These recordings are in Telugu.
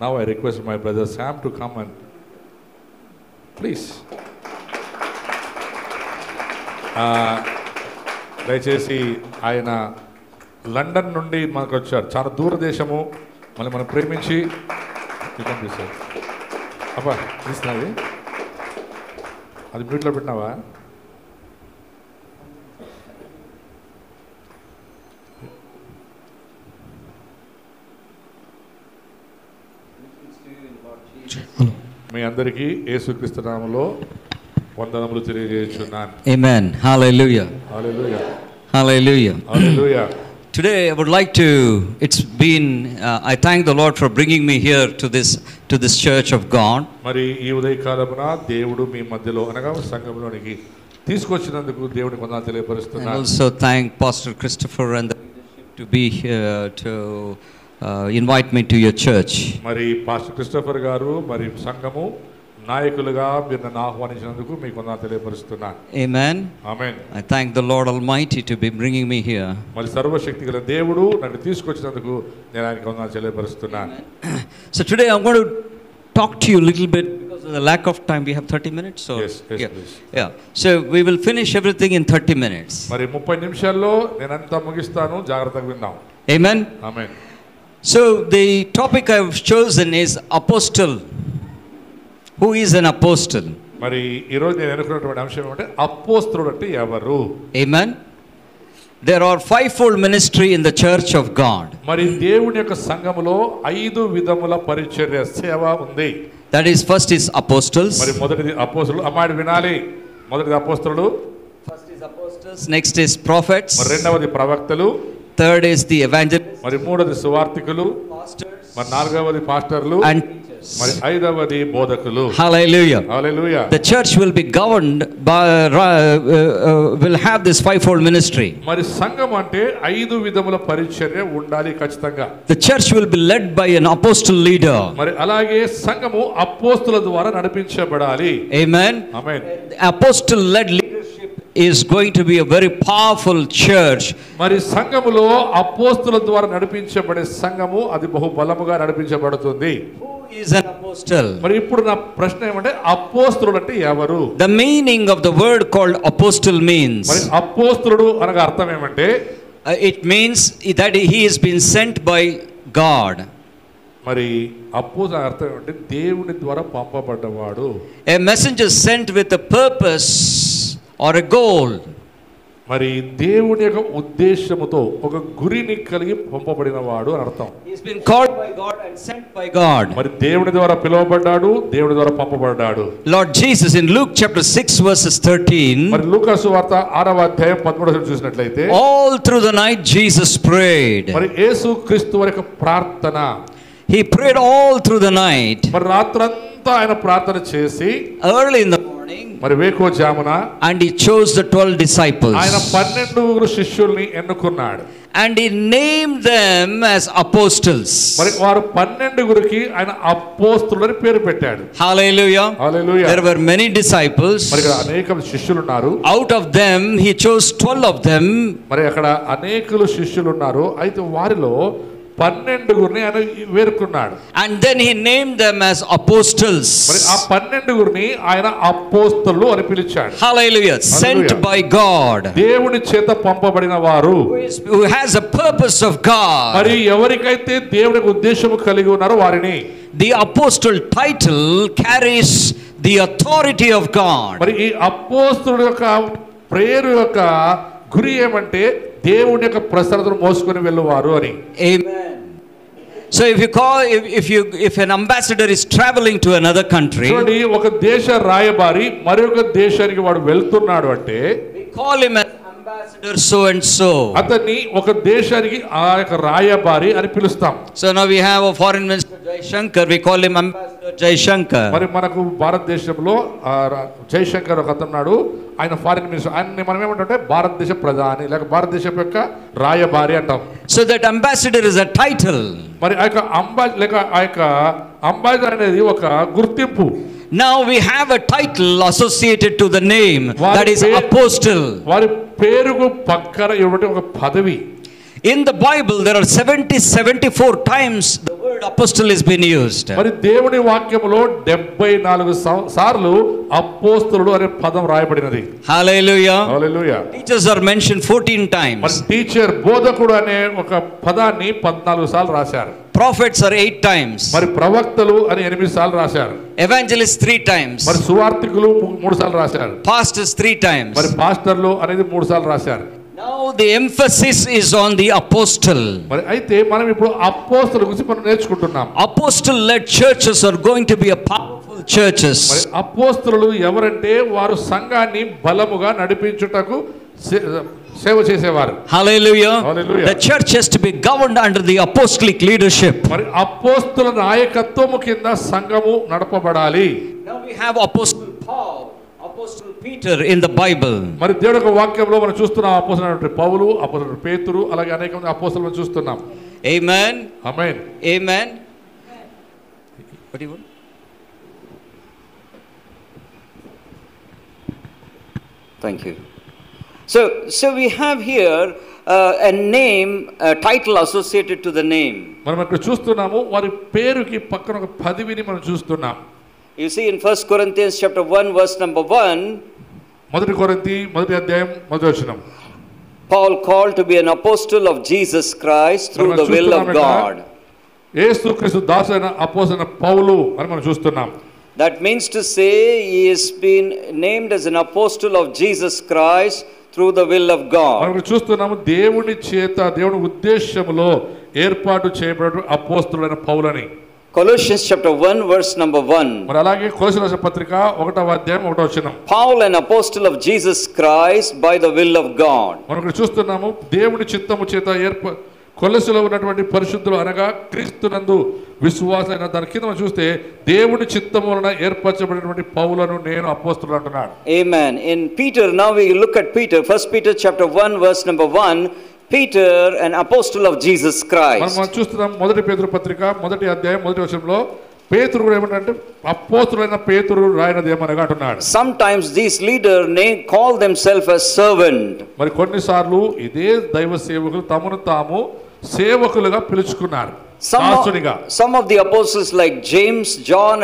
Now I request my brother Sam to come and please. దయచేసి ఆయన లండన్ నుండి మనకు వచ్చారు, చాలా దూరదేశము, మళ్ళీ మనం ప్రేమించి సార్ అబ్బా తీసినది అది మ్యూట్లో పెట్టినావా? మీ అందరికీ యేసుక్రీస్తు నామములో వందనములు తెలియజేస్తున్నాను. Amen. Hallelujah. Hallelujah. Hallelujah. Hallelujah. Today I would like to, it's been, I thank the Lord for bringing me here to this church of God. మరి ఈ ఉదయకాలమున దేవుడు మీ మధ్యలో అనగా సంఘంలోనికి తీసుకొచ్చినందుకు దేవునికి వందనాలు తెలియపరుస్తున్నాను. I also thank Pastor Christopher and the leadership to be here to invite me to your church. మరి పాస్టర్ క్రిస్టోఫర్ గారు మరి సంఘము నాయకులుగా మీరు నన్ను ఆహ్వానించినందుకు మీకు వందనాలు తెలియపరుస్తున్నాను. Amen. Amen. I thank the Lord Almighty to be bringing me here. మరి సర్వశక్తిగల దేవుడు నన్ను తీసుకొచ్చినందుకు నేను ఆయనకు వందనాలు తెలియపరుస్తున్నాను. So today I'm going to talk to you a little bit because of the lack of time. We have 30 minutes. So Yes, yeah. please. Yeah. So we will finish everything in 30 minutes. మరి 30 నిమిషాల్లో నేను అంతా ముగిస్తాను, జాగ్రత్తగా విందాం. Amen. Amen. So the topic I've chosen is apostle. Who is an apostle? మరి ఈ రోజు నేను ఎన్నుకున్నటువంటి అంశం ఏమంటే అపోస్తలుడు అంటే ఎవరు? Amen. There are fivefold ministry in the church of God. మరి దేవుని యొక్క సంఘములో 5 విధముల పరిచర్య సేవ ఉంది. That is, first is apostles. మరి మొదటిది అపోస్తలుడు, అమ్మాయి వినాలి. మొదటిది అపోస్తలుడు, First is apostles. Next is prophets. మరి రెండవది ప్రవక్తలు, Third is the evangelists. మరి మూడవది సువార్తికులు, Pastors. మరి నాలుగవది పాస్టర్లు, And మరి ఐదవది బోధకులు. hallelujah. Hallelujah. The church will be governed by will have this fivefold ministry. మరి సంఘం అంటే 5 విధముల పరిచర్య ఉండాలి ఖచ్చితంగా. The church will be led by an apostle leader. మరి అలాగే సంఘము అపోస్తలుల ద్వారా నడిపించబడాలి. Amen. Amen. Apostle led leadership is going to be a very powerful church. మరి సంఘములో అపోస్తలుల ద్వారా నడిపించబడే సంఘము అది బహు బలముగా నడిపించబడుతుంది. Who is an apostle? మరి ఇప్పుడు నా ప్రశ్న ఏమంటే అపోస్తలుడు అంటే ఎవరు? The meaning of the word called apostle means, మరి అపోస్తలుడు అనగా అర్థం ఏమంటే it means that he has been sent by God. మరి అపోస్తలుడు అర్థం ఏమంటే దేవుని ద్వారా పంపబడ్డవాడు. A messenger sent with a purpose or a goal. మరి దేవుని యొక్క ఉద్దేశముతో ఒక గురిని కలిగి పంపబడిన వాడు అని అర్థం. He's been called by God and sent by God. మరి దేవుని ద్వారా పిలువబడ్డాడు, దేవుని ద్వారా పంపబడ్డాడు. Lord Jesus in Luke chapter 6 verses 13. మరి లూకా సువార్త 6వ అధ్యాయం 13వ చూసినట్లయితే All through the night Jesus prayed. మరి యేసు క్రీస్తు వారి యొక్క ప్రార్థన, He prayed all through the night. మరి రాత్రంతా ఆయన ప్రార్థన చేసి Early in the morning. మరి వేకువజామున And he chose the 12 disciples. ఆయన 12 శిష్యుల్ని ఎన్నుకున్నాడు. And he named them as apostles. మరి వారు 12కి ఆయన అపోస్తలులని పేరు పెట్టాడు. Hallelujah. Hallelujah. There were many disciples. మరి ఇక్కడ అనేక శిష్యులు ఉన్నారు. Out of them he chose 12 of them. మరి అక్కడ అనేకులు శిష్యులు ఉన్నారు. అయితే వారిలో 12 ఆయన వేరుకున్నాడు. And then he named them as apostles. మరి ఆ 12 ఆయన అపోస్తలులు అని పిలిచాడు. Hallelujah. Sent by God. దేవుని చేత పంపబడిన వారు. Who has a purpose of God. మరి ఎవరికైతే దేవుని ఉద్దేశము కలిగి ఉన్నారో వారిని. The apostle title carries the authority of God. మరి ఈ అపోస్తలుడు యొక్క పేరు యొక్క గురి ఏమంటే దేవుని యొక్క ప్రసన్నతను మోసుకొని వెళ్ళువారు అని. Amen. So if an ambassador is traveling to another country, చూడండి, ఒక దేశ రాయబారి మరొక దేశానికి వాడు వెళ్తున్నాడు అంటే we call him an ambassador so and so. అతన్ని ఒక దేశానికి ఆ యొక్క రాయబారి అని పిలుస్తాం. So now we have a foreign minister Jaishankar, we call him ambassador Jaishankar. మరి మనకు భారతదేశంలో జయశంకర్ ఒక అతన్నాడు, ఆయన ఫారిన్ మినిస్టర్. ఆయన్ని మనం ఏమంటే భారతదేశ ప్రధాని లేక భారతదేశం యొక్క రాయబారి అంటాం. So that ambassador is a title. మరి ఆ యొక్క అంబాసిడర్ అనేది ఒక గుర్తింపు. Now we have a title associated to the name, that is apostle. వారి పేరుకు పక్కన ఇవ్వబడే ఒక పదవి. In the Bible, there are 74 times the word apostle is being used. మరి దేవుని వాక్యములో 74 సార్లు అపోస్తలుడు అనే పదం రాయబడినది. Hallelujah. Hallelujah. Teachers are mentioned 14 times. మరి టీచర్ బోధకుడు అనే ఒక పదాన్ని 14 సార్లు రాశారు. Prophets are 8 times. మరి ప్రవక్తలు అని 8 సార్లు రాశారు. Evangelists 3 times. మరి సువార్తికులు 3 సార్లు రాశారు. Pastors 3 times. మరి పాస్టర్లు అనేది 3 సార్లు రాశారు. Now the emphasis is on the apostle. మరి అయితే మనం ఇప్పుడు అపోస్తలుల గురించి మనం నేర్చుకుంటున్నాం. Apostle led churches are going to be a powerful churches. మరి అపోస్తలులు ఎవరంటే వారు సంఘాన్ని బలముగా నడిపించుటకు సేవ చేసేవారు. Hallelujah. Hallelujah. The church has to be governed under the apostolic leadership. మరి అపోస్తల నాయకత్వము కింద సంఘము నడపబడాలి. Now we have Apostle Paul, Apostle Peter in the Bible. మరి దేవుడి యొక్క వాక్యంలో మనం చూస్తున్నాం అపోస్తలుడు పౌలు, అపోస్తలుడు పేతురు, అలాగే అనేక మంది అపోస్తలులను చూస్తున్నాం. Amen. Amen. Amen. What do you want? Thank you. So we have here a name, a title associated to the name. మనం ఇక్కడ చూస్తున్నాము వారి పేరుకి పక్కన ఒక పదవిని మనం చూస్తున్నాం. You see in 1 Corinthians chapter 1 verse number 1, మొదటి కొరింథీ మొదటి అధ్యాయం మొదటి వచనం. Paul called to be an apostle of Jesus Christ through the will of God. యేసుక్రీస్తు దాసుడైన అపోస్తలుడైన పౌలు అని మనం చూస్తున్నాం. That means to say he has been named as an apostle of Jesus Christ through the will of God. మనం చూస్తున్నాము దేవుని చేత దేవుని ఉద్దేశములో ఏర్పాటు చేయబడిన అపోస్తలుడైన పౌలని. Colossians chapter 1 verse number 1. మరి అలాగే కొలస్సీయుల రాసిన పత్రిక 1వ అధ్యాయం 1వ వచనం. Paul, an apostle of Jesus Christ by the will of God. మనం ఇక్కడ చూస్తున్నాము దేవుని చిత్తము చేత కొలస్సీలో ఉన్నటువంటి పరిశుద్ధులు అనగా క్రీస్తునందు విశ్వాసైన దాని కింద మనం చూస్తే దేవుని చిత్తము వలన ఏర్పరచబడినటువంటి పౌలను నేను అపోస్తలుడు అంటున్నాడు. Amen. In Peter, now we look at Peter, 1 Peter chapter 1 verse number 1. Peter, an apostle of Jesus Christ. మనం చూస్తున్నాం మొదటి పేతురు పత్రిక 1వ అధ్యాయం 1వ వచనంలో పేతురు కూడా ఏమంటే అపోస్తలుడైన పేతురు రాయనది ఏమనగా అంటున్నాడు. Sometimes these leaders call themselves as servant. మరి కొన్నిసార్లు ఇదే దైవ సేవకులు తమను తాము సేవకులుగా పిలుచుకున్నారు. Some of the apostles like James, John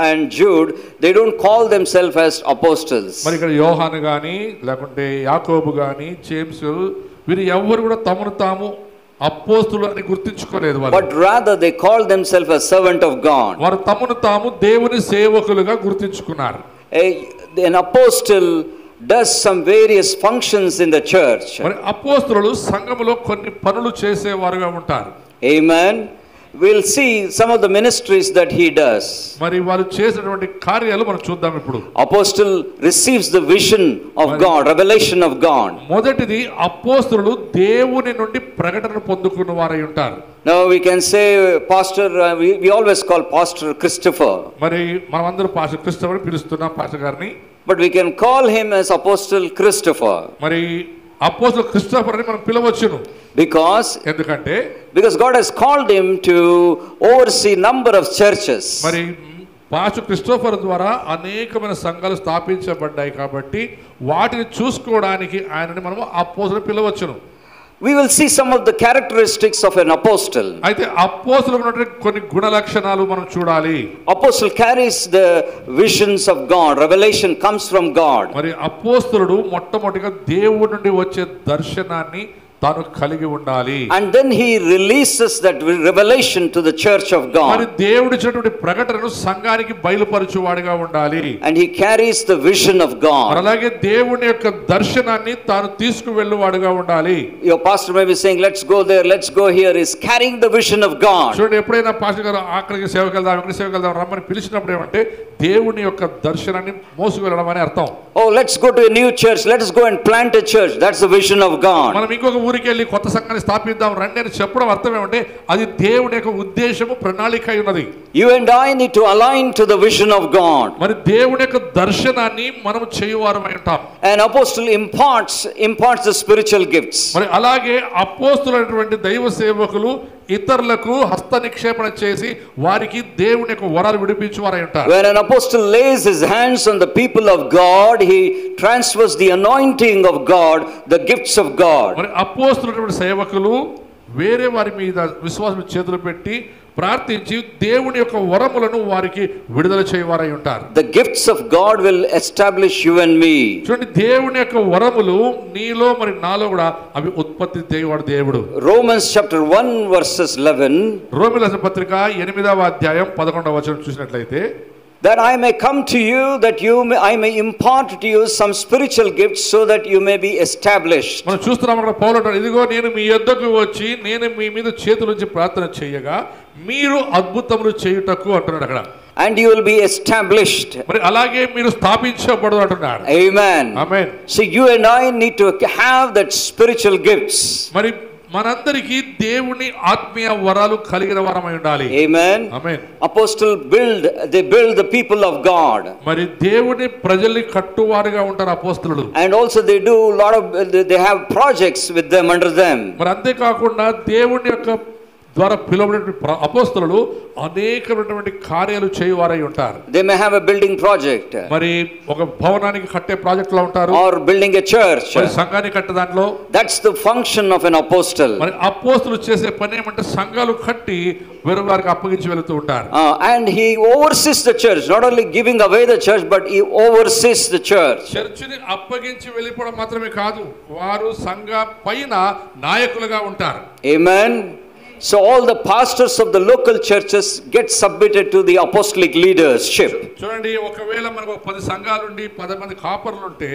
and Jude, they don't call themselves as apostles. మరి ఇక్కడ యోహాను గాని లేకుంటే యాకోబు గాని జేమ్స్ వీరు ఎవరు కూడా తమను తాము అపోస్తలులు అని గుర్తించుకోలేదు వాళ్ళు. But rather they call themselves as servant of God. వారు తమను తాము దేవుని సేవకులుగా గుర్తించుకున్నారు. An apostle does some various functions in the church. మరి అపోస్తలులు సంఘములో కొన్ని పనులు చేసేవారుగా ఉంటారు. Amen. We'll see some of the ministries that he does. మరి వారు చేసినటువంటి కార్యాలు మనం చూద్దాం ఇప్పుడు. Apostle receives the vision of God, revelation of God. మొదటిది అపోస్తలులు దేవుని నుండి ప్రకటన పొందుకున్న వారై ఉంటారు. Now we can say pastor, we always call Pastor Christopher. మరి మనమందరూ పాస్టర్ క్రిస్టోఫర్ అని పిలుస్తున్నాం పాస్టర్ గారిని. But we can call him as Apostle Christopher. మరి అపోస్తలుడు క్రిస్టోఫర్ అని మనం పిలవచ్చును. Because God has called him to oversee number of churches. మరి పాస్టర్ క్రిస్టోఫర్ ద్వారా అనేకమైన సంఘాలు స్థాపించబడ్డాయి కాబట్టి వాటిని చూసుకోవడానికి ఆయనని మనం అపోస్తలుడు పిలవచ్చును. We will see some of the characteristics of an apostle. అయితే అపోస్తలులకు ఉన్నటువంటి కొన్ని గుణ లక్షణాలు మనం చూడాలి. Apostle carries the visions of God. Revelation comes from God. మరి అపోస్తలుడు మొట్టమొదటిగా దేవుడి నుండి వచ్చే దర్శనాన్ని తాను కలిగి ఉండాలి. And then he releases that revelation to the church of God. మరి దేవుడు ఇచ్చినటువంటి ప్రకటనను సంఘానికి బయలుపరచువాడిగా ఉండాలి. And he carries the vision of God. అలాగే దేవుని యొక్క దర్శనాన్ని తాను తీసుకువెళ్ళువాడిగా ఉండాలి. Your pastor may be saying let's go there, let's go here, is carrying the vision of God. చూడండి ఎప్పుడైనా పాస్టర్ గారు అక్కడికి సేవకి వెళ్దాం ఇక్కడికి సేవకి వెళ్దాం రమ్మని పిలిచినప్పుడు ఏమంటే దేవుని యొక్క దర్శనాన్ని మోసుకెళ్ళడం అని అర్థం. Oh, let's go to a new church, let us go and plant a church. That's the vision of God. మనం ఇంకొక ఊరికి వెళ్ళి కొత్త సంఘాన్ని స్థాపిద్దాం రండి అని చెప్పడం అర్థం ఏమంటే అది దేవుని యొక్క ఉద్దేశము ప్రణాళిక అయి ఉన్నది. You and I need to align to the vision of God. మరి దేవుని యొక్క దర్శనాన్ని మనం చేయువారమై ఉంటాం. An apostle imparts the spiritual gifts. మరి అలాగే అపోస్తలులైనటువంటి దైవ సేవకులు ఇతరులకు హస్త నిక్షేపణ చేసి వారికి దేవుని యొక్క వరాలు విడిపించువారై ఉంటారు. When an apostle lays his hands on the people of God, he transfers the anointing of God, the gifts of God. మరి అపోస్తలులైన సేవకులు వేరే వారి మీద విశ్వాసం చేతులు పెట్టి ప్రార్థించి దేవుని యొక్క వరములను వారికి విడుదల చేయవారై ఉంటారు. The gifts of God will establish you and me. చూడండి, దేవుని యొక్క వరములు నీలో మరి నాలో కూడా అవి ఉత్పత్తి చేయవాడు దేవుడు. Romans chapter 1 verses 11. రోమీయుల పత్రిక 8వ అధ్యాయం 11వ వచనం చూసినట్లయితే, that I may come to you, that I may impart to you some spiritual gifts, so that you may be established. మనం చూస్తున్నాం అక్కడ పౌలు అంటాడు, ఇదిగో నేను మీ యొద్దకు వచ్చి నేను మీ మీద చేతులుంచి ప్రార్థన చేయగా మీరు అద్భుతములు చేయుటకు అంటున్నాడు అక్కడ. And you will be established. మరి అలాగే మీరు స్థాపించబడు అంటున్నాడు. Amen. Amen. So you and I need to have that spiritual gifts. మరి మనందరికీ దేవుని ఆత్మీయ వరాలు కలిగిన వారమై ఉండాలి. Amen. Amen. They build the people of God. మరి దేవుని ప్రజల్ని కట్టువారుగా ఉంటారు అపోస్తలులు. And also they have projects with them under them. మరి అంతే కాకుండా దేవుని యొక్క ద్వారా పిలువబడిన అపోస్తలులు అనేకమైనటువంటి కార్యాలు చేయవారై ఉంటారు. They may have a building project. మరి ఒక భవనానికి కట్టే ప్రాజెక్ట్ లో ఉంటారు. Or building a church. మరి సంఘాన్ని కట్టే దాంట్లో. That's the function of an apostle. మరి అపోస్తలులు చేసే పని ఏమంటే సంఘాలు కట్టి వేరే వారికి అప్పగించి వెళ్తూ ఉంటారు. And he oversees the church, not only giving away the church, but he oversees the church. చర్చిని అప్పగించి వెళ్ళిపోవడం మాత్రమే కాదు, వారు సంఘ పైన నాయకులుగా ఉంటారు. Amen. So all the pastors of the local churches get submitted to the apostolic leadership. చూడండి, ఒకవేళ మనకు 10 సంఘాలు ఉండి 10 మంది కాపర్లు ఉంటే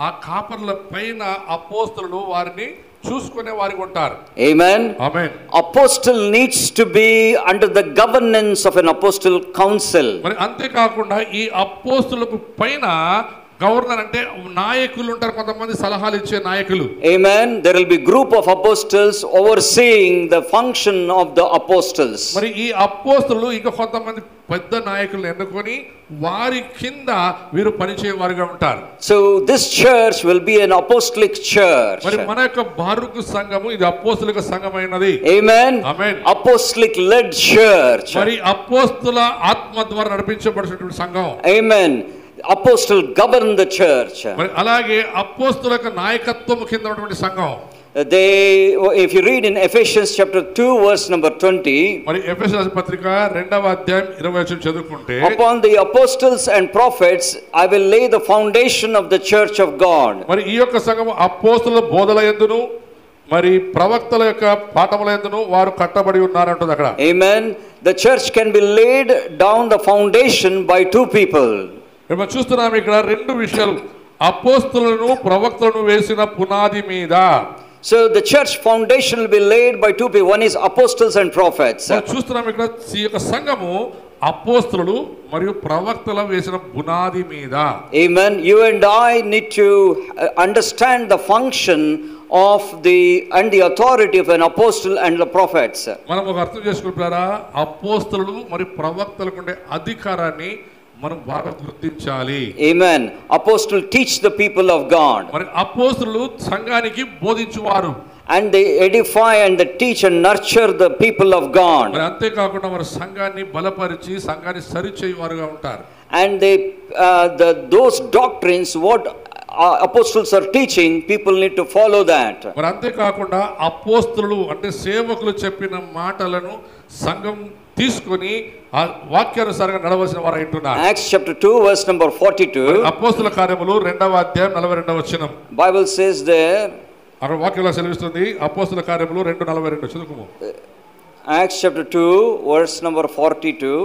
ఆ కాపర్ల పైన అపోస్తలులు వారిని చూసుకునే వారికి ఉంటారు. Amen. Amen. Apostle needs to be under the governance of an apostle council. మరి అంతే కాకుండా ఈ అపోస్తలులకు పైన గవర్నర్ అంటే నాయకులు ఉంటారు, కొంతమంది సలహాలు ఇచ్చే నాయకులు. Amen. There will be group of apostles overseeing the function of the apostles. మరి ఈ అపోస్తలులు ఇంకా కొంతమంది పెద్ద నాయకులను ఎన్నుకొని వారి కింద వీరు పనిచేయవారుగా ఉంటారు. So this church will be an apostolic church. మరి మన యొక్క బారుకు సంఘము ఇది అపోస్తలిక సంఘమైనది. Amen. ఆమేన్. Apostolic led church. మరి అపోస్తల ఆత్మ ద్వారా నడిపించబడినటువంటి సంఘం. Amen. Apostle govern the church. మరి అలాగే అపోస్తలుల నాయకత్వం కింద ఉన్నటువంటి సంఘం. If you read in Ephesians chapter 2 verse number 20, మరి ఎఫెసీయుల పత్రిక 2వ అధ్యాయం 20వ వచనం చదువుకుంటే, upon the apostles and prophets I will lay the foundation of the church of God. మరి ఈ యొక్క సంఘం అపోస్తలుల బోధలయందును మరి ప్రవక్తల యొక్క పాఠములయందును వారు కట్టబడి ఉన్నారు అంటుంది అక్కడ. Amen. The church can be laid down the foundation by two people. మేము చూస్తున్నాం ఇక్కడ రెండు విషయాలు, అపోస్తలులను ప్రవక్తలను వేసిన పునాది మీద. So the church foundation will be laid by two people. One is apostles and prophets. చూస్తున్నాం ఇక్కడ ఈ యొక్క సంఘము అపోస్తలులు మరియు ప్రవక్తల వేసిన పునాది మీద. Amen. You and I need to understand the function of the authority of an apostle and the prophets. మనం ఒక అర్థం చేసుకుంటారా, అపోస్తలులు మరియు ప్రవక్తలకు ఉండే అధికారాన్ని మనం బాగా గుర్తించాలి. Amen. Apostle teach the people of God. మరి అపోస్తలులు సంఘానికి బోధించువారు. And they edify and they teach and nurture the people of God. మరి అంతే కాకుండా వారు సంఘాన్ని బలపరిచి సంఘాన్ని సరిచేయువారుగా ఉంటారు. And those doctrines what apostles are teaching, people need to follow that. మరి అంతే కాకుండా అపోస్తలులు అంటే సేవకులు చెప్పిన మాటలను సంఘం తీసుకొని ఆ వాక్యానుసారంగా నడవలసిన వారు అంటున్నారు. Acts chapter 2 verse number 42. అపోస్తల కార్యములు 2వ అధ్యాయం 42వ వచనం. Bible says there, అక్కడ వాక్యంలో సెలవిస్తుంది, అపోస్తల కార్యములు 2:42 చదువుకోము. Acts chapter 2 verse number 42.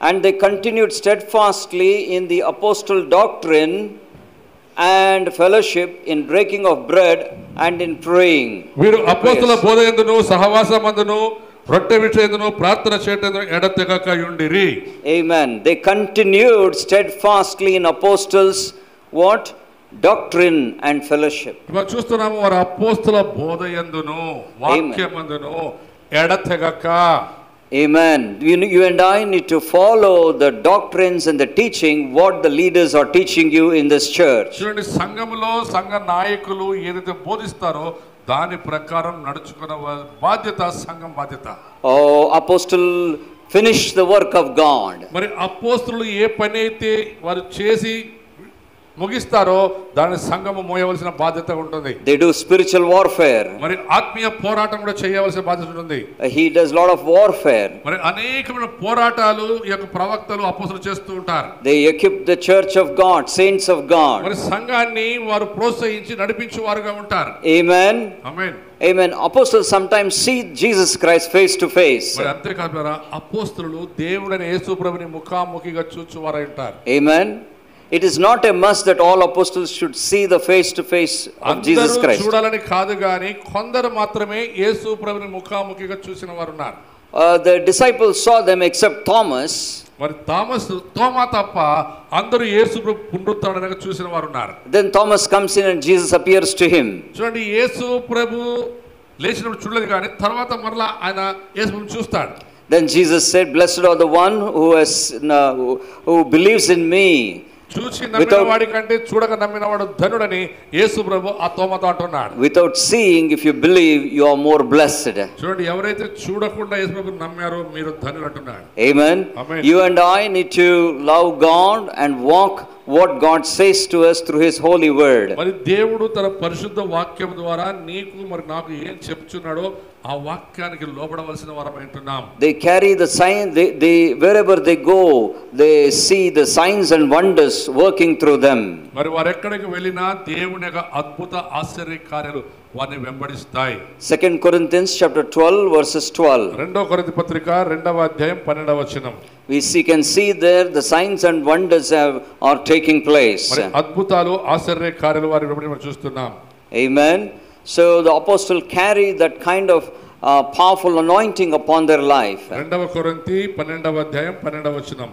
And they continued steadfastly in the apostle doctrine and fellowship, in breaking of bread and in praying. వీరు అపోస్తల బోధయందును సహవాసమందును రొట్టె విషయందును ప్రార్థన చేయటందును ఎడతెగక యుండిరి. Amen. They continued steadfastly in apostles what? Doctrine and fellowship. మనం చూస్తున్నాము వారు అపోస్తల బోధయందును వాక్యమందును ఎడతెగక Amen. You and I need to follow the doctrines and the teaching what the leaders are teaching you in this church. చూడండి, సంఘములో సంఘ నాయకులు ఏదైతే బోధిస్తారో దాని ప్రకారం నడుచుకున్న బాధ్యత సంఘం బాధ్యత. Oh, apostle finished the work of God. మరి అపోస్తలులు ఏ పని అయితే వారు చేసి ముగిస్తారో దాని సంఘము మోయవలసిన బాధ్యత ఉంటుంది. They do spiritual warfare. మరి ఆత్మీయ పోరాటం కూడా చేయవలసిన బాధ్యత ఉంటుంది. He does lot of warfare. మరి అనేకమైన పోరాటాలు ఈ యొక్క ప్రవక్తలు అపోస్తలులు చేస్తూ ఉంటారు. They equip the church of God, saints of God. మరి సంఘాన్ని వారు ప్రోత్సహించి నడిపించువారుగా ఉంటారు. Amen. Amen. Amen. Apostles sometimes see Jesus Christ face to face. మరి అంతేకాదు అపోస్తలులు దేవుడైన యేసు ప్రభుని ముఖాముఖిగా చూచువారై ఉంటారు. Amen. It is not a must that all apostles should see the face to face of Jesus Christ. చూడాలని కాదు గాని కొందరు మాత్రమే యేసు ప్రభుని ముఖాముఖిగా చూసిన వారు ఉన్నారు. The disciples saw them except Thomas. మరి తోమా తప్ప అందరూ యేసు ప్రభు పునరుత్థానాన్ని చూసిన వారు ఉన్నారు. Then Thomas comes in and Jesus appears to him. చూడండి, యేసు ప్రభు లేచినప్పుడు చూడలేదు కానీ తర్వాత మరలా ఆయన యేసు ప్రభుని చూస్తాడు. Then Jesus said, "Blessed are the one who believes in me." చూసి నమ్మిన వాడి కంటే చూడక నమ్మిన వాడు ధనుడని యేసు ప్రభు ఆ తోమాతో అంటున్నాడు. Without seeing, if you believe, you are more blessed. చూడండి, ఎవరైతే చూడకుండా యేసు ప్రభుని నమ్మారో మీరు ధనులు అంటున్నాడు. Amen. Amen. You and I need to love God and walk what God says to us through His holy word. మరి దేవుడు తన పరిశుద్ధ వాక్యం ద్వారా నీకు మరి నాకు ఏం చెప్తున్నాడో ఆ వాక్యానికి లోబడవలసిన వారమై ఉంటున్నాం. They carry the sign. They wherever they go, they see the signs and wonders working through them. మరి వారు ఎక్కడికి వెళ్ళినా దేవుని యొక్క అద్భుత ఆశ్చర్య కార్యాలు వారిని వెంబడిస్తాయి. 2 Corinthians chapter 12 verses 12. రెండో కొరింథీ పత్రిక 2వ అధ్యాయం 12వ వచనం. We can see there the signs and wonders are taking place. మరి అద్భుతాలు ఆశ్చర్య కార్యాలు వారి వెంబడి మనం చూస్తున్నాం. Amen. So the apostle carry that kind of powerful anointing upon their life. 2వ కొరింథీ 12వ అధ్యాయం 12వ వచనం.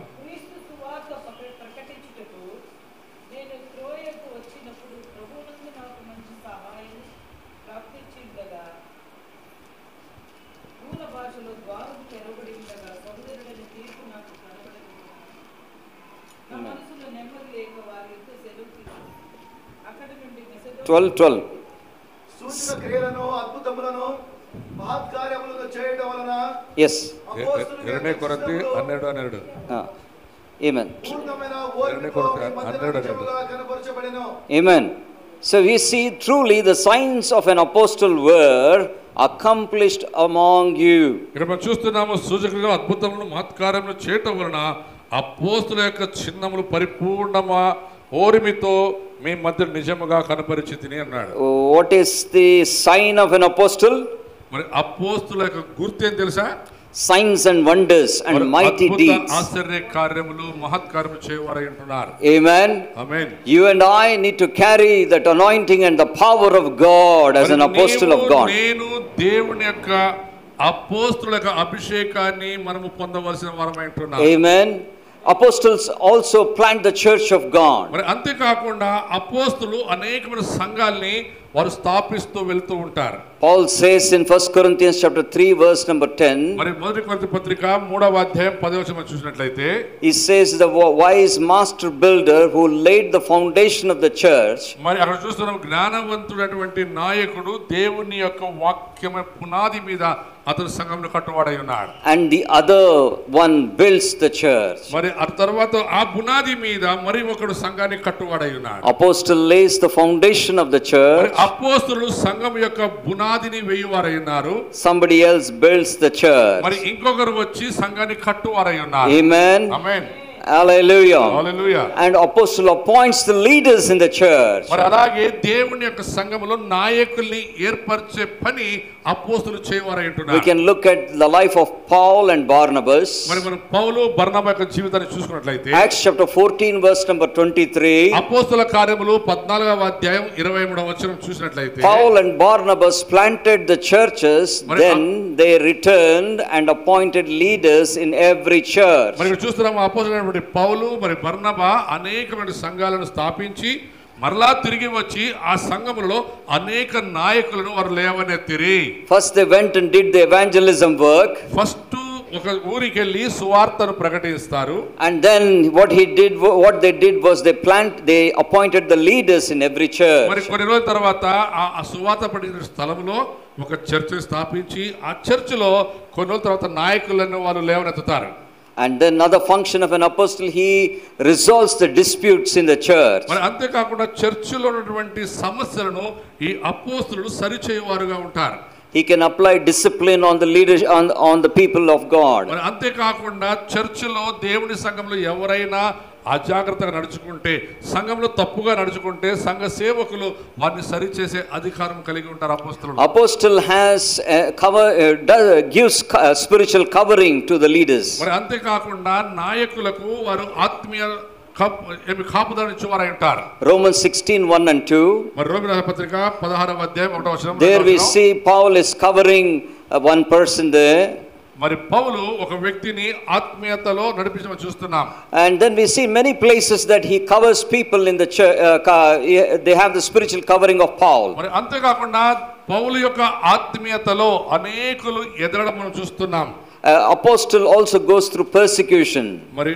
Yes. 2 కొరింథీ 12:12. Amen. Amen. So we see truly the signs of an apostle were accomplished among you. ఇక్కడ మనం చూస్తున్నాము సూచకులుగా అద్భుతములు మహత్కార్యములు చేయటం వలన అపోస్తలుల యొక్క చిహ్నములు పరిపూర్ణమా ఓరిమితో మీ మధ్య నిజముగా కనపరిచితిని అన్నాడు. What is the sign of an apostle? మరి అపోస్తలుల యొక్క గుర్తు ఏం తెలుసా? Signs and wonders and mighty deeds. ఆశ్చర్య కార్యములు మహత్కార్యములు చేయవారై ఉంటున్నారు. Amen. Amen. You and I need to carry that anointing and the power of God as an apostle of God. నేను దేవుని యొక్క అపోస్తలుల యొక్క అభిషేకాన్ని మనము పొందవలసిన వారమై ఉంటున్నాం. Amen. Apostles also plant the church of God. మరి అంతేకాకుండా అపోస్తలులు అనేకమైన సంఘాల్ని వారు స్థాపిస్తూ వెళ్తూ ఉంటారు. Paul says in 1 Corinthians chapter 3 verse number 10. మరి మొదటి కొరింథీ పత్రిక 3వ అధ్యాయం 10వ వచనం చూసినట్లయితే he says the wise master builder who laid the foundation of the church. మరి అక్కడ చూస్తున్నాం జ్ఞానవంతుడైనటువంటి నాయకుడు దేవుని యొక్క వాక్యమే పునాది మీద అతని సంఘమును కట్టువాడై ఉన్నాడు. And the other one builds the church. మరి ఆ తర్వాత ఆ పునాది మీద మరి ఒకడు సంఘాన్ని కట్టువాడై ఉన్నాడు. Apostle lays the foundation of the church. అపోస్తలులు సంఘం యొక్క పునాదిని వేయువారై ఉన్నారు. Somebody else builds the church. మరి ఇంకొకరు వచ్చి సంఘాన్ని కట్టువారై ఉన్నారు. Amen. Amen. Hallelujah. Hallelujah. And apostle appoints the leaders in the church. మరి అలాగే దేవుని యొక్క సంఘములో నాయకుల్ని ఏర్పరిచే పని అపోస్తలులు చేయవారై ఉంటున్నారు. We can look at the life of Paul and Barnabas. మరి మనం పౌలు బర్నబా యొక్క జీవితాన్ని చూసుకున్నట్లయితే Acts chapter 14 verse number 23. అపోస్తల కార్యములు 14వ అధ్యాయం 23వ వచనం చూసినట్లయితే Paul and Barnabas planted the churches, then they returned and appointed leaders in every church. మరి చూస్తున్నాము అపోస్తలులైన పౌలు మరి బర్నబా అనేకమైన సంఘాలను స్థాపించి మరలా తిరిగి వచ్చి ఆ సంఘములలో అనేక నాయకులను వారు లేవనెత్తిరి. First they went and did the evangelism work. First ఒక ఊరికి వెళ్ళి సువార్తను ప్రకటిస్తారు. And then what they did was they appointed the leaders in every church. మరి కొన్ని రోజుల తర్వాత ఆ సువార్త పడిన స్థలంలో ఒక చర్చ్ స్థాపించి ఆ చర్చిలో కొన్ని రోజుల తర్వాత నాయకులను వాళ్ళు లేవనెత్తుతారు. And then another function of an apostle, he resolves the disputes in the church. మరి అంతే కాకుండా చర్చిలో ఉన్నటువంటి సమస్యలను ఈ అపోస్తలులు సరిచేయువారుగా ఉంటారు. He can apply discipline on the leaders on the people of God. మరి అంతే కాకుండా చర్చిలో దేవుని సంఘంలో ఎవరైనా అజాగ్రత్తగా నడుచుకుంటే, సంఘంలో తప్పుగా నడుచుకుంటే సంఘ సేవకులు వారిని సరిచేసే అధికారం కలిగి ఉంటారు అపోస్తలులు. Apostle has gives spiritual covering to the leaders. మరి అంతే కాకుండా నాయకులకు వారు ఆత్మీయ కాపుదలనిచ్చేవారై ఉంటారు. Romans 16:1 and 2. మరి రోమీయుల పత్రిక 16వ అధ్యాయం 1వ వచనం. There we see Paul is covering one person there. మరి పౌలు ఒక వ్యక్తిని ఆత్మీయతలో నడిపించడం చూస్తున్నాం. And then we see many places that he covers people in the church. They have the spiritual covering of Paul. మరి అంతే కాకుండా పౌలు యొక్క ఆత్మీయతలో అనేకులు ఎదగడం మనం చూస్తున్నాం. Apostle also goes through persecution. మరి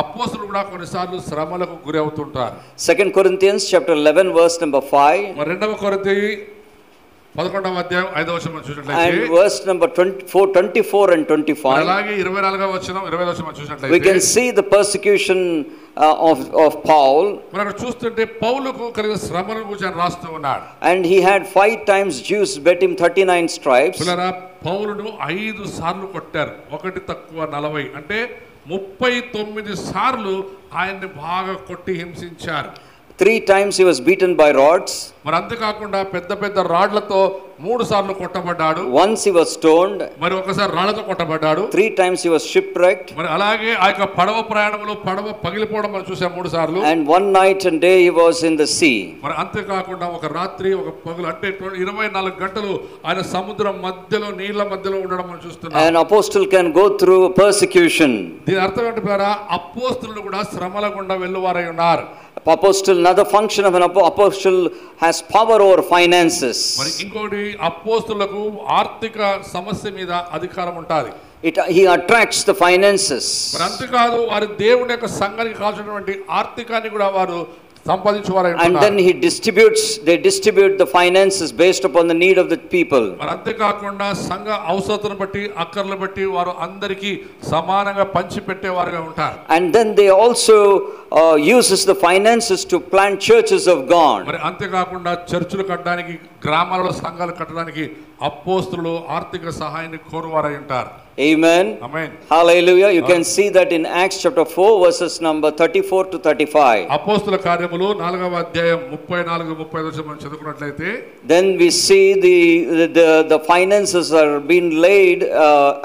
అపోస్తలులు కూడా కొన్నిసార్లు శ్రమలకు గురి అవుతుంటారు. 2 Corinthians chapter 11 verse number 5. మరి 2వ కొరింథీ 11వ అధ్యాయం 5వ వచనం చూసినట్లయితే and verse number 24 and 25. అలాగే 24వ వచనం 20వ వచనం చూసినట్లయితే we can see the persecution of Paul. మనం చూస్తుంటే పౌలుకు కలిగిన శ్రమలను గురించి ఆయన రాస్తూ ఉన్నాడు. And he had 5 times Jews beat him 39 stripes. పిల్లరా పౌలును 5 సార్లు కొట్టారు, ఒకటి తక్కువ 40, అంటే 39 సార్లు ఆయన్ని బాగా కొట్టి హింసించారు. 3 times he was beaten by rods. మరి అంతే కాకుండా పెద్ద పెద్ద రాడ్లతో 3 సార్లు కొట్టబడ్డాడు. Once he was stoned. మరి ఒకసారి రాళ్లతో కొట్టబడ్డాడు. 3 times he was shipwrecked. మరి అలాగే ఆ యొక్క పడవ ప్రయాణంలో పడవ పగిలిపోవడం మనం చూసాం 3 సార్లు. And one night and day he was in the sea. మరి అంతే కాకుండా ఒక రాత్రి ఒక పగలు అంటే 24 గంటలు ఆయన సముద్రం మధ్యలో నీళ్ల మధ్యలో ఉండడం మనం చూస్తున్నాం. An apostle can go through persecution. దీని అర్థం ఏంటి ప్రియరా, అపోస్తలులు కూడా శ్రమల గుండా వెళ్ళువారై ఉన్నారు. Apostle, another function of an apostle, has power over finances. మరి ఇంకోటి అపోస్తలులకు ఆర్థిక సమస్య మీద అధికారం ఉంటుంది. He attracts the finances. మరి అంతేకాదు వారి దేవుని యొక్క సంఘానికి కావాల్సినటువంటి ఆర్థికాన్ని కూడా వారు సంపాదించువారై ఉన్నారు. And then they distribute the finances based upon the need of the people. మరి అంతే కాకుండా సంఘ అవసరతను బట్టి అక్కర్లను బట్టి వారు అందరికీ సమానంగా పంచి పెట్టేవారుగా ఉంటారు. And then they also uses the finances to plant churches of God. మరి అంతే కాకుండా చర్చిలు కట్టడానికి, గ్రామాలలో సంఘాలు కట్టడానికి అపోస్తలులు ఆర్థిక సహాయాన్ని కోరువారై ఉంటారు. Amen. Amen. Hallelujah. You can see that in Acts chapter 4 verses number 34 to 35. అపోస్తల కార్యములు 4వ అధ్యాయం 34-35 వచనం మనం చదువుకున్నట్లయితే then we see the finances are being laid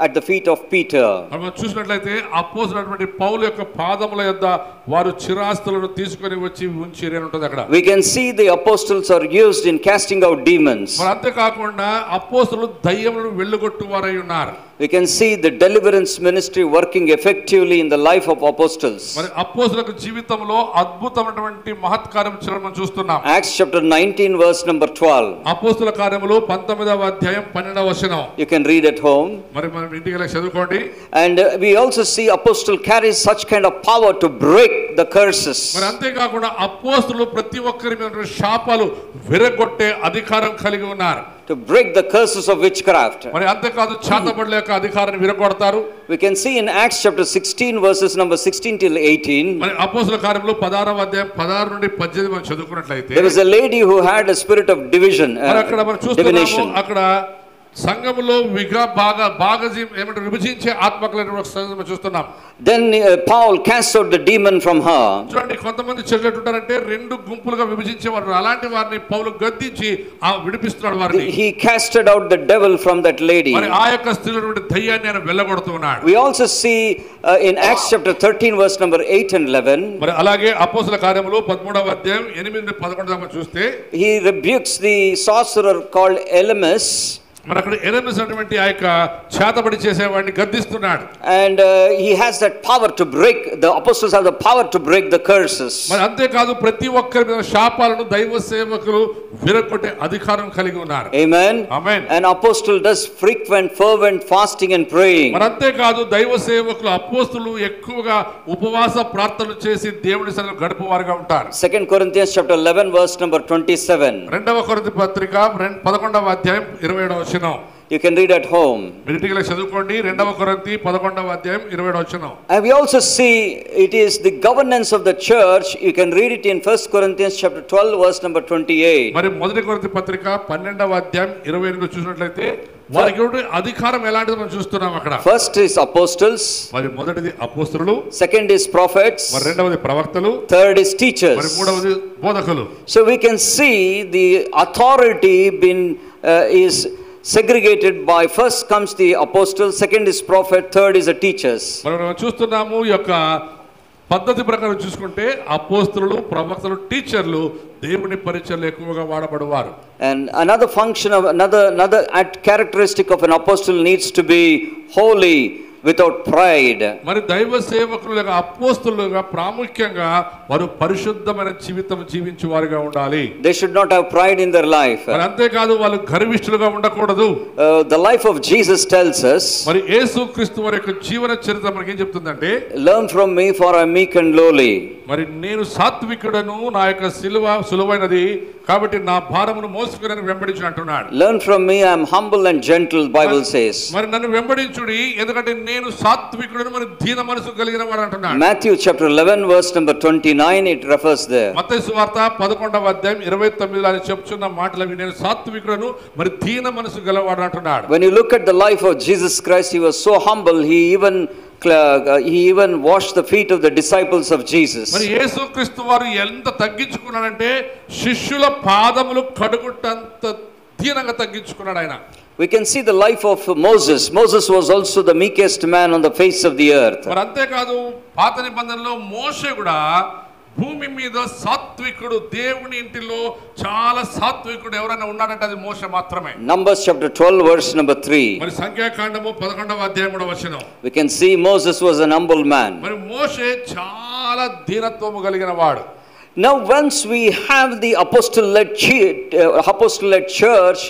at the feet of Peter. మనం చూసినట్లయితే అపోస్తలుడైనటువంటి పౌలు యొక్క పాదముల యొద్ద వారు చిరాస్తులను తీసుకొని వచ్చి ఉంచిరి అని ఉంటుంది అక్కడ. We can see the apostles are used in casting out demons. మరి అంతే కాకుండా అపోస్తలులు దయ్యములను వెళ్ళగొట్టువారై ఉన్నారు. We can see the deliverance ministry working effectively in the life of apostles. మరి అపోస్తలుల జీవితంలో అద్భుతమైనటువంటి మహత్కార్యం చేయడం మనం చూస్తున్నాం. Acts chapter 19 verse number 12. అపోస్తల కార్యములు 19వ అధ్యాయం 12వ వచనం. You can read at home. మరి మనం ఇంటికి వెళ్ళి చదువుకోండి. And we also see apostle carries such kind of power to break the curses. మరి అంతే కాకుండా అపోస్తలులు ప్రతి ఒక్కరి మీద శాపాలు విరగొట్టే అధికారం కలిగి ఉన్నారు. To break the curses of witchcraft. మరి అంతే కాదు చాతబడుల యొక్క అధికారాన్ని విరగొడతారు. We can see in Acts chapter 16 verses number 16 till 18. మరి అపోస్తల కార్యములు 16వ అధ్యాయం 16 నుండి 18 మనం చదువుకున్నట్లయితే there was a lady who had a spirit of division. మరి అక్కడ మనం చూస్తున్నాము అక్కడ సంఘములో ఏమంటారు విభజించే ఆత్మకలను చూస్తున్నాం. Then Paul cast out the demon from her. చూడండి, కొంతమంది చర్చలు ఉంటారంటే 2 గుంపులుగా విభజించేవారు. అలాంటి వారిని పౌలు గద్దించి విడిపిస్తున్నాడు వారిని. He casted out the devil from that lady. మరి ఆ యొక్క స్త్రీలో దయ్యాన్ని ఆయన వెళ్ళగొడుతున్నాడు. We also see in Acts chapter 13 verse number 8 and 11. మరి అలాగే అపోస్తల కార్యములు 13వ అధ్యాయం 8 నుండి 11 దాకా చూస్తే he rebukes the sorcerer called Elymas. మరి అక్కడ ఎరెమియా అటువంటి ఆ యొక్క చేతబడి చేసేవాడిని గద్దిస్తున్నాడు. And he has that power to break, the apostles have the power to break the curses. మరి అంతేకాదు ప్రతి ఒక్కరి మీద శాపాలను దైవ సేవకులు విరగొట్టే అధికారం కలిగి ఉన్నారు. Amen. Amen. An apostle does frequent fervent fasting and praying. మరి అంతేకాదు దైవ సేవకులు అపోస్తులు ఎక్కువగా ఉపవాస ప్రార్థనలు చేసి దేవుని సన్నిధిలో గడుపువారుగా ఉంటారు. 2 Corinthians chapter 11 verse number 27. రెండవ కొరింథీ పత్రిక 11వ అధ్యాయం 27వ వచనం. You can read at home. మీటిలో చదువుకోండి. రెండవ కొరింథీ 11వ అధ్యాయం 27వ వచనం. And we also see it is the governance of the church. You can read it in 1 Corinthians chapter 12 verse number 28. మరి మొదటి కొరింథీ పత్రిక 12వ అధ్యాయం 28లో చూసినట్లయితే వారికి అధికారం ఎలాంటిదో మనం చూస్తున్నాం అక్కడ. First is apostles. మరి మొదటిది అపోస్తలులు. Second is prophets. మరి రెండవది ప్రవక్తలు. Third is teachers. మరి మూడవది బోధకులు. So we can see the authority is segregated by first comes the apostle, second is prophet, third is the teachers. మనం చూస్తున్నాము ఈ యొక్క పద్ధతి ప్రకారం చూసుకుంటే అపోస్తలులు, ప్రవక్తలు, టీచర్లు దేవుని పరిచర్యలో ఎక్కువగా వాడబడువారు. And another function of another characteristic of an apostle needs to be holy without pride. మరి దైవ సేవకులుగా అపోస్తలులుగా ప్రాముఖ్యంగా వారు పరిశుద్ధమైన జీవితం జీవించువారుగా ఉండాలి. They should not have pride in their life. మరి అంతేకాదు వాళ్ళు గర్విష్ఠులుగా ఉండకూడదు. The life of Jesus tells us, మరి యేసుక్రీస్తు వారి యొక్క జీవన చరిత్ర మనకి ఏం చెప్తుందంటే, learn from me for I am meek and lowly. మరి నేను సాత్వికుడను, నా యొక్క సిలువ సులువైనది కాబట్టి నా భారమును మోసుకుని వెంబడించు అంటున్నాడు. Learn from me I am humble and gentle, Bible says. మరి నన్ను వెంబడించుడి ఎందుకంటే నేను సాత్వికుడను, మరి దీన మనసు కలిగిన వాడు అంటున్నాడు. Matthew chapter 11 verse number 29 it refers there. మత్తయి సువార్త 11వ అధ్యాయం 29లో అని చెప్తున్న మాటలు నేను సాత్వికుడను మరి దీన మనసు గలవాడు అంటున్నాడు. When you look at the life of Jesus Christ, he was so humble, he even washed the feet of the disciples of Jesus. మరి యేసుక్రీస్తు వారు ఎంత తగ్గించుకున్నాడంటే శిష్యుల పాదములు కడుగుటంత దీనంగా తగ్గించుకున్నాడు ఆయన. We can see the life of Moses. Moses was also the meekest man on the face of the earth. మరి అంతేకాదు పాత నిబంధనలో మోషే కూడా భూమి మీద సాత్వికుడు, దేవుని ఇంటిలో చాలా సాత్వికుడు ఎవరైనా ఉన్నాడంటే అది మోషే మాత్రమే. Numbers chapter 12 verse number 3. మరి సంఖ్యాకాండము 11వ అధ్యాయం 3వ వచనం. We can see Moses was an humble man. మరి మోషే చాలా దీనత్వము కలిగిన వాడు. Now once we have the apostle-led church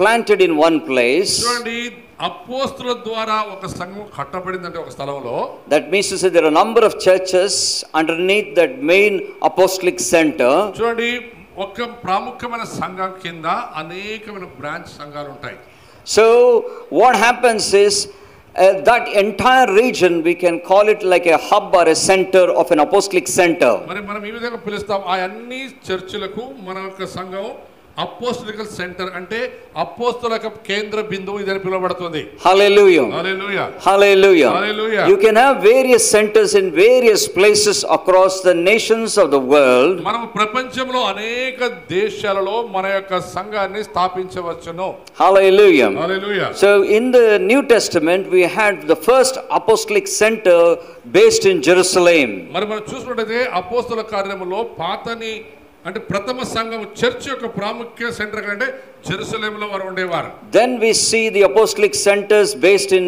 planted in one place, చూడండి అపోస్తలుల ద్వారా ఒక సంఘం కట్టబడిందంటే ఒక స్థలంలో, that means to say there are a number of churches underneath that main apostolic center. చూడండి ఒక ప్రాముఖ్యమైన సంఘం కింద అనేకమైన బ్రాంచ్ సంఘాలు ఉంటాయి. So what happens is that entire region we can call it like a hub or a center of an apostolic center. మరి మనం ఈ విధంగా పిలుస్తాం ఆ అన్ని చర్చిలకు మన యొక్క సంఘం అపోస్టలికల్ సెంటర్ అంటే అపోస్తల కేంద్ర బిందువు ఇదని పిలువబడుతుంది. Hallelujah. Hallelujah. Hallelujah. Hallelujah. You can have various centers in various places across the nations of the world. మనం ప్రపంచంలో అనేక దేశాలలో మన యొక్క సంఘాన్ని స్థాపించవచ్చును. Hallelujah. Hallelujah. So in the New Testament we had the first apostolic center based in Jerusalem. మరి మనం చూసుకుంటే అపోస్తల కార్యములో పాతని అంటే ప్రథమ సంఘం చర్చ్ యొక్క ప్రాముఖ్య సెంటర్ అంటే జెరూసలేంలో వారు ఉండేవారు. Then we see the apostolic centers based in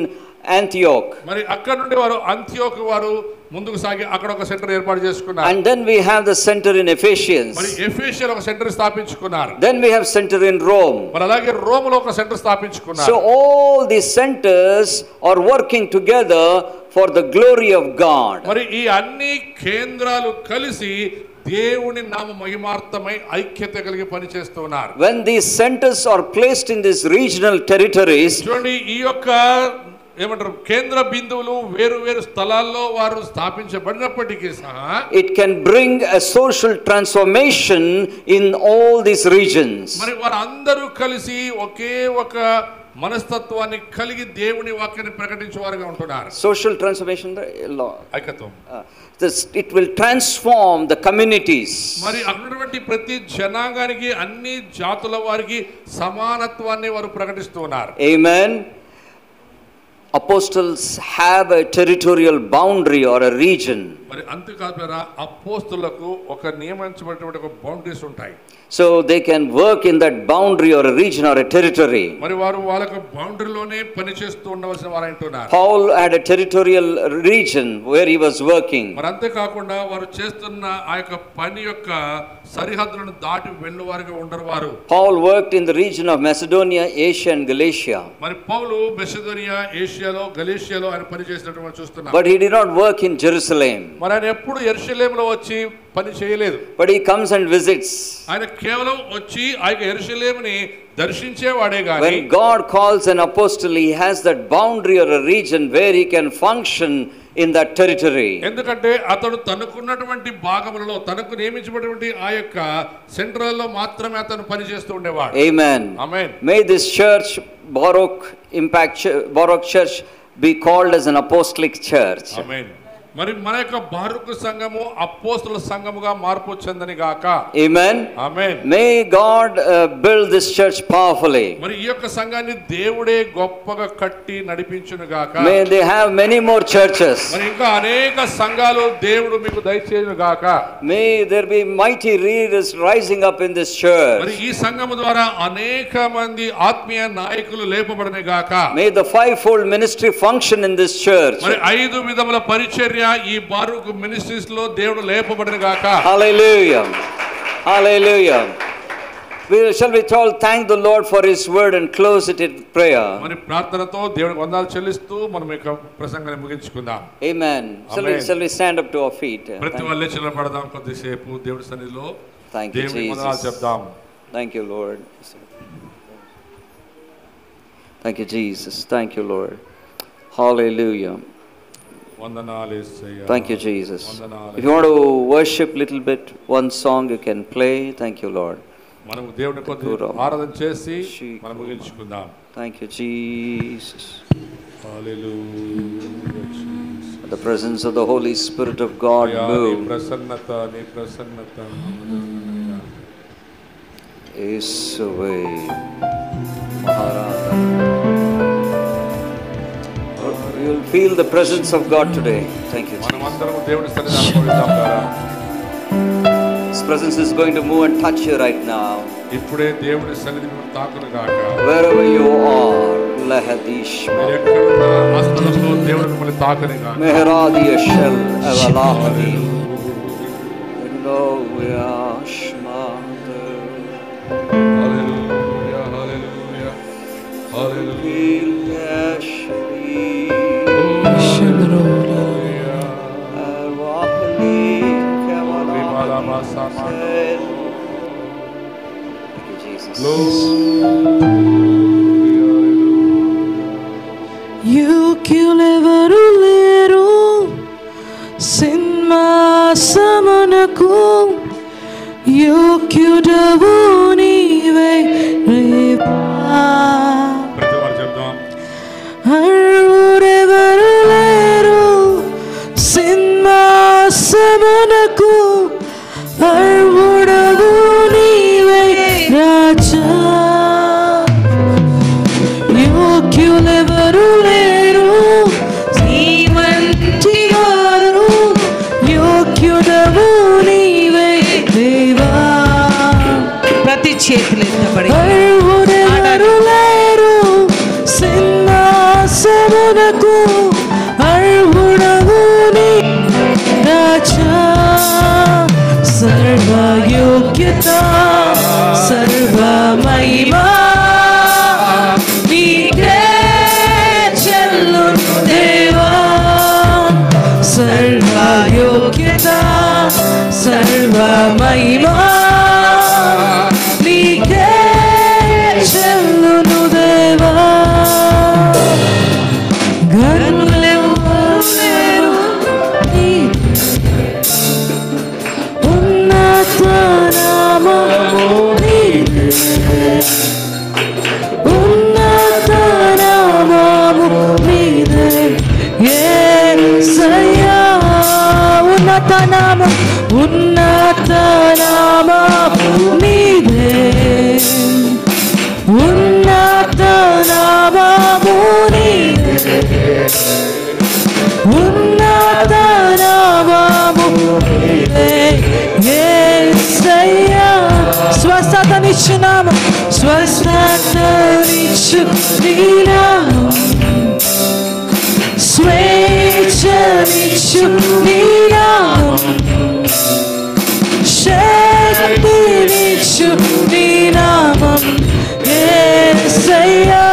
Antioch. మరి అక్కడ నుండి వారు అంతియోకు వారు ముందుకు సాగి అక్కడ ఒక సెంటర్ ఏర్పాటు చేసుకున్నారు. And then we have the center in Ephesians. మరి ఎఫెసియలో ఒక centre స్థాపించుకున్నారు. Then we have center in Rome. మరి అలాగే రోమ్లో ఒక centre స్థాపించుకున్నారు. So all these centers are working together for the glory of God. మరి ఈ అన్ని కేంద్రాలు కలిసి దేవుని నామ మహిమార్థమై ఐక్యత కలిగి పనిచేస్తున్నారు. When these centers are placed in these regional territories, చూడండి ఈ యొక్క ఏమంటారు కేంద్ర బిందువులు వేరు వేరు స్థలాల్లో వారు స్థాపించబడినప్పటికీ సహా it can bring a social transformation in all these regions. మరి వారందరూ కలిసి ఒకే ఒక మనస్తత్వాన్ని కలిగి దేవుని వాక్యాన్ని ప్రకటించేవారుగా ఉంటున్నారు. Social transformation, ఐక్యత్వం. It will transform the communities. మరి అక్కడటువంటి ప్రతి జనాంగానికి అన్ని జాతుల వారికి సమానత్వాన్ని వారు ప్రకటిస్తున్నారు. Amen. Apostles have a territorial boundary or a region. మరి అంతేకాదు అపోస్తులకు ఒక నియమించబడినటువంటి ఒక బౌండరీస్ ఉంటాయి. So they can work in that boundary or a region or a territory. మరి వారు వాళ్ళకి బౌండరీలోనే పని చేస్తూ ఉండవలసిన వారు అంటున్నారు. Paul had a territorial region where he was working. మరి అంతేకాకుండా వారు చేస్తున్న ఆ యొక్క పని యొక్క సరిహద్దులను దాటి వెళ్ళువారుగా ఉండరు వారు. Paul worked in the region of Macedonia, Asia and Galatia. మరి పౌలు మెసిదోనియా, ఏషియాలో, గలేషియాలో ఆయన పని చేసినట్టు చూస్తున్నాం. But he did not work in Jerusalem. మరి ఆయన ఎప్పుడు యెరూషలేములో వచ్చి పని చేయలేదు. But he comes and visits. ఆయన కేవలం వచ్చి ఆ యెరూషలేముని దర్శించేవాడే గాని when God calls an apostle, he has that boundary or a region where he can function in that territory. ఎందుకంటే అతడు తనకున్నటువంటి భాగములలో తనకు నియమించబడినటువంటి ఆ యొక్క సెంట్రల్లో మాత్రమే అతను పని చేస్తూ ఉండేవాడు. Amen. Amen. May this church, Baruch Church, be called as an apostolic church. Amen. మరి మన యొక్క బారుకు సంఘము అపోస్తలుల సంఘముగా మార్పు చెందని గాక. Amen. Amen. May God build this church powerfully. మరి ఈ యొక్క సంఘాన్ని దేవుడే గొప్పగా కట్టి నడిపించును గాక. May they have many more churches. మరి ఇంకా అనేక సంఘాలు దేవుడు మీకు దయచేయును గాక. May there be mighty leaders rising up in this church. మరి ఈ సంఘము ద్వారా అనేక మంది ఆత్మీయ నాయకులు లేపబడనే గాక. May the fivefold ministry function in this church. మరి 5 విధముల పరిచర్య ఈ బారుకు మినిస్ట్రీస్ లో దేవుడు లేపబడను గాక. Hallelujah. Hallelujah. Shall we all thank the Lord for his word and close it in prayer? మరి ప్రార్థనతో దేవునికి వందనాలు చెల్లిస్తూ మనం ఈ ప్రసంగాన్ని ముగించుకుందాం. Amen. Shall we stand up to our feet? ప్రతి వాళ్ళే నిలబడదాం కొద్దిసేపు దేవుడి సన్నిధిలో. Thank you, దేవునికి వందనాలు చెప్దాం. Thank you, Lord. Thank you, Jesus. Thank you, Lord. Hallelujah. Thank you, Jesus. If you want to worship a little bit, one song you can play. Thank you, Lord. మనం దేవుని కొద్దిగా ఆరాధన చేసి మనం ముగించుకుందాం. Thank you, Jesus. Hallelujah, Jesus. The presence of the Holy Spirit of God move. నీ ప్రసన్నత యేసువే మహారాజా. You will feel the presence of God today. Thank you, Jesus. His presence is going to move and touch you right now. Wherever you are, Lahadish. Mehradi Shel Evalahadi. Hallelujah. Hallelujah. Hallelujah. Hallelujah. యోగ్యులెవరు లేరు సింహాసనమునకు, యోగ్యుడవు నీవే దేవా. అర్హుడెవరు లేరు సింహాసనమునకు, అర్హుడవు నీవే రాజా. యోగ్యులెవరు లేరు నీవంటి వారు, యోగ్యుడవు నీవే దేవా. ప్రతి చేతులు ఎత్తబడి అర్హుడెవరు లేరు సింహాసనమునకు, అర్హుడవు నీ రాజా. సర్వయోగ్యత సర్వ మహిమా నీకే చెల్లును దేవా. సర్వయోగ్యత సర్వ మహిమా నీకే చెల్లును దేవా. గనులెవ్వరు లేరు ఉన్నత నామము నీదే, ఉన్నత నామము నీదే యేసయ్యా. ఉన్నత నామము నీదే, ఉన్నత నామము నీదే, ఉన్నత నామము నీవే యేసయ్యా. స్వస్థతనిచ్చు నామం, స్వస్థతనిచ్చు నీ నామం, స్వేచ్ఛనిచ్చు నీ నామం, శక్తినిచ్చు నీ నామం యేసయ్యా.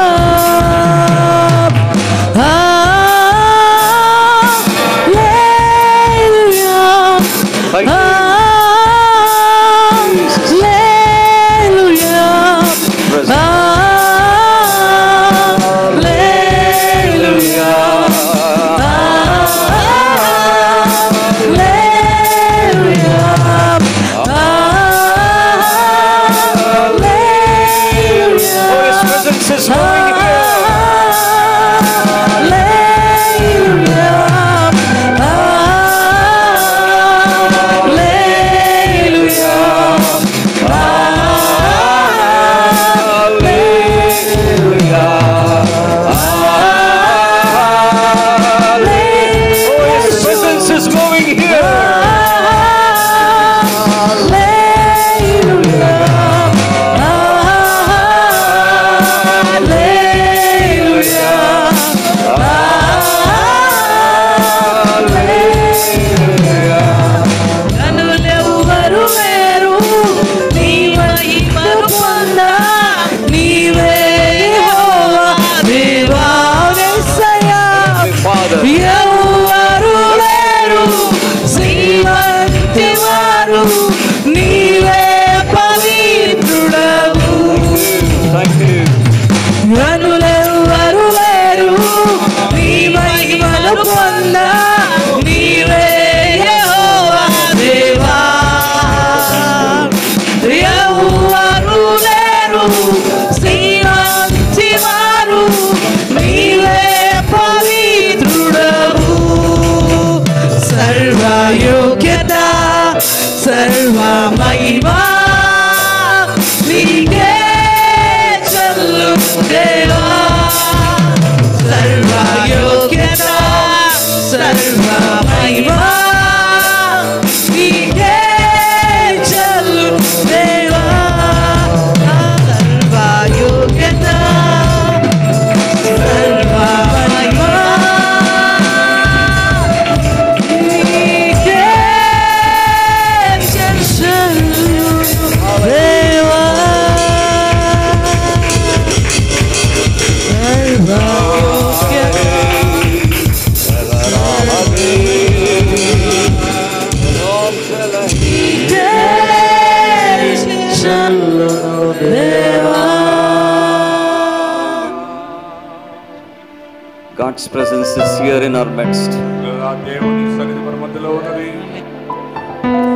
God's presence is here in our midst.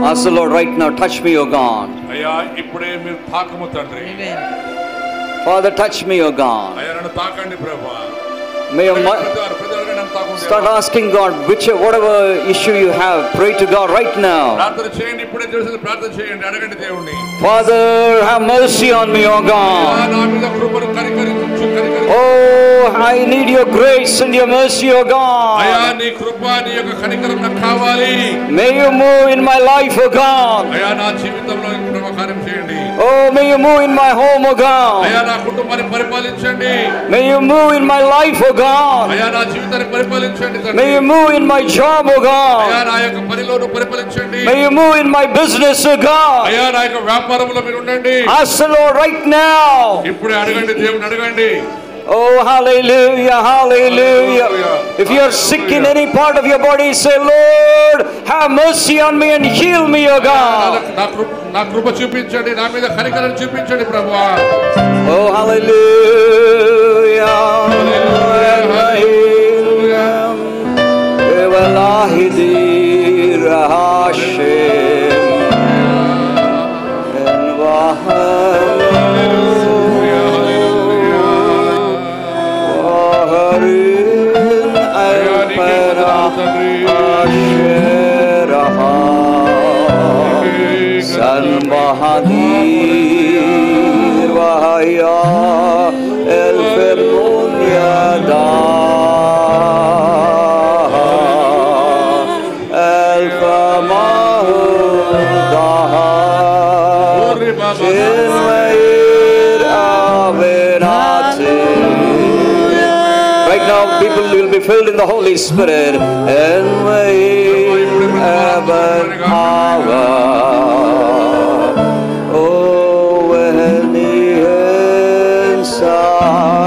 Ask the Lord right now, touch me, O God. Father, touch me, O God. May your start asking God whatever issue you have. Pray to God right now. Father, have mercy on me, O God. Oh, I need your grace and your mercy, O God. May you move in my life, O God. Oh, may you move in my home, O God. May you move in my life, O God. May you move in my job, O God. May you move in my business, O God. Ask the Lord right now. Oh, hallelujah, hallelujah. If you are sick in any part of your body, say, Lord, have mercy on me and heal me, O God. Oh, hallelujah. San Bahadir Wahaya El Fermunyada El Fama now people will be filled in the Holy Spirit and with power. Oh, when the inside,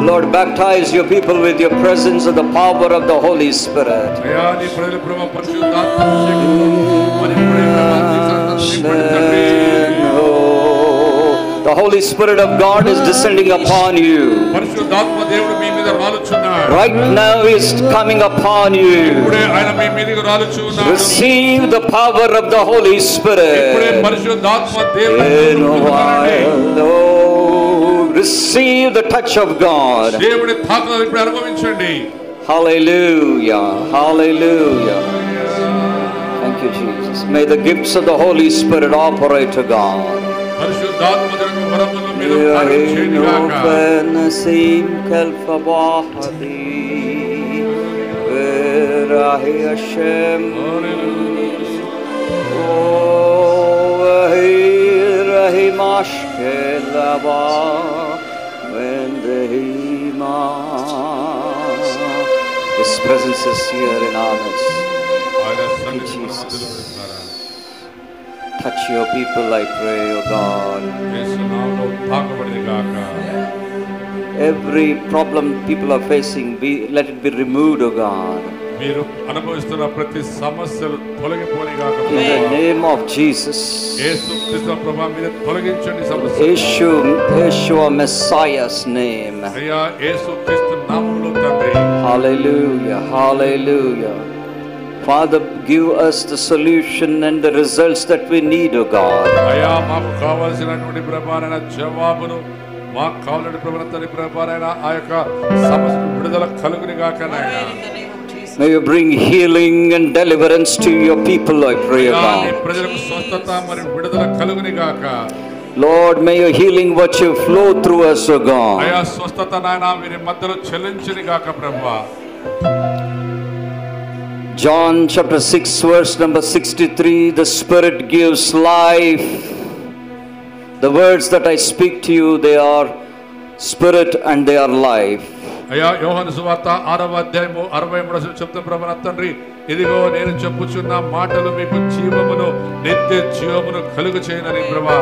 Lord, baptize your people with your presence and the power of the Holy Spirit. అయ్యా నీ ప్రజల ప్రభు పరిశుద్ధాత్మ అభిషేకం మరి ఇప్పుడే ప్రభు The Holy Spirit of God is descending upon you. పరిశుద్ధాత్మ దేవుడు మీ మీద రాలుచున్నాడు. Right now he is coming upon you. ఇప్పుడే ఆయన మీ మీదకి రాలుచున్నాడు. Receive the power of the Holy Spirit. ఇప్పుడే పరిశుద్ధాత్మ దేవుడు receive the touch of God. దేవుడి తాకుదలను ఇప్పుడు అనుభవించండి. Hallelujah. Hallelujah. Thank you, Jesus. May the gifts of the Holy Spirit operate to God. పరిశుద్ధాత్మ దేవుని వరములు మీద కార్యం చేయనిగాక. Nasim kalfabahadi verahi Hashem verahi mashkelava vendehima. His presence is here in our midst. ఆయన సన్నిధి మన మధ్యలో ఉన్నారా. Touch your people, I pray, O God. యేసు నామములో తాకబడినగాక. Every problem people are facing, let it be removed, O God. మీరు అనుభవిస్తున్న ప్రతి సమస్యలు తొలగిపోనిగాక. In the name of Jesus. యేసు క్రీస్తు ప్రభువా మీరు తొలగించండి సమస్యలు. Yeshua Messiah's name. అయ్యా యేసు క్రీస్తు నామములో తండ్రి. Hallelujah. Hallelujah. Father, give us the solution and the results that we need, O God. అయ్యా మాకు కావాల్సినటువంటి ప్రభావైన జవాబును మాకు కావాలని ప్రభుత్వ ప్రభావైన ఆ యొక్క సమస్యను విడుదల కలుగునిగాక నాయనా. May you bring healing and deliverance to your people, I pray, O God. ప్రజలకు స్వస్థత మరియు విడుదల కలుగునిగాక. Lord, may your healing virtue flow through us, O God. అయ్యా స్వస్థత నాయనా వీరి మధ్యలో చెల్లించునిగాక ప్రభువా. John chapter 6 verse number 63, the Spirit gives life. The words that I speak to you, they are spirit and they are life. అయ్యా యోహాను సువార్త 6వ అధ్యాయము 63వ చెప్తున్న ప్రభువా తండ్రి, ఇదిగో నేను చెప్పుచున్న మాటలు మీకు జీవమును నిత్య జీవమును కలుగు చేయనని ప్రభువా.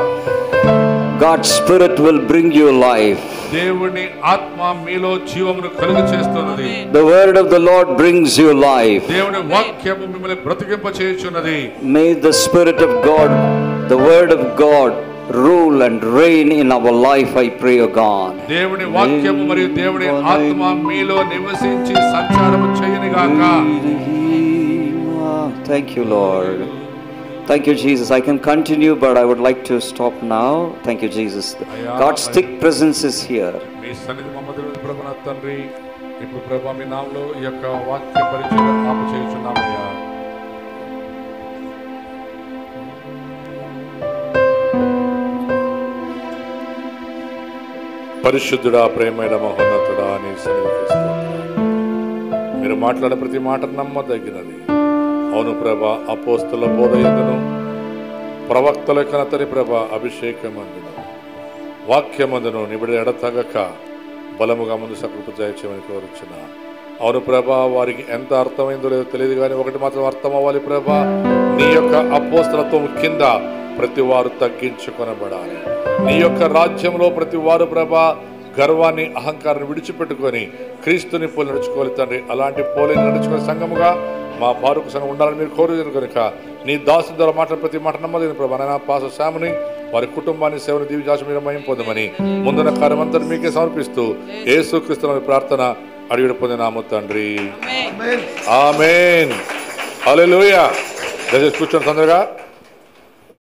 God's Spirit will bring you life. దేవుని ఆత్మ మీలో జీవమును కలుగు చేస్తున్నది. The word of the Lord brings you life. దేవుని వాక్యము మిమ్మల్ని బ్రతికింప చేయుచున్నది. May the Spirit of God, the word of God, rule and reign in our life, I pray, O God. దేవుని వాక్యము మరియు దేవుని ఆత్మ మీలో నివసించి సంచారము చేయనిగాక. Thank you, Lord. Thank you, Jesus. I can continue, but I would like to stop now. Thank you, Jesus. God's thick presence is here. మీ సన్నిధి మమ్మల్ని ప్రభువా తండ్రి, ఇప్పుడు ప్రభువా మీ నామములో ఈ యొక్క వాక్య పరిచయం ఆపు చేయుచున్నామయ్యా. పరిశుద్ధుడా, ప్రేమైన మహోన్నతుడా నీ సన్నిధికి స్తోత్రాలు. మీరు మాట్లాడే ప్రతి మాట నమ్మదగినది. అవును ప్రభా, అపోస్తల బోధయందును ప్రవక్తల కనతని ప్రభా అభిషేకమందును వాక్యమందును నిబిడి ఎడతగక బలముగా ముందు సకృప జయచేయమని కోరుచున్న. అవును ప్రభా, వారికి ఎంత అర్థమైందో లేదో తెలియదు కానీ ఒకటి మాత్రం అర్థం అవ్వాలి ప్రభా, నీ యొక్క అపోస్తలత్వం కింద ప్రతి వారు తగ్గించుకొనబడాలి. నీ యొక్క రాజ్యంలో ప్రతి వారు ప్రభా గర్వాన్ని అహంకారాన్ని విడిచిపెట్టుకొని క్రీస్తుని పోలి నడుచుకోవాలి తండ్రి. అలాంటి పోలిని నడుచుకునే సంఘముగా మా పారుకు సంఘం ఉండాలని మీరు కోరుతున్నారు కనుక నీ దాసు ద్వారా మాట్లాడే ప్రతి మాట నమ్మదగిన ప్రభా నాయన పాస శ్యాముని వారి కుటుంబాన్ని సేవను దీవించాల్సి మీరు మహిమ పొందమని ముందున్న కార్యమంతా మీకే సమర్పిస్తూ యేసుక్రీస్తు ప్రార్థన అడిగి పొందినాము తండ్రి. ఆమేన్. హల్లెలూయా. దయచేసి కూర్చొని తొందరగా.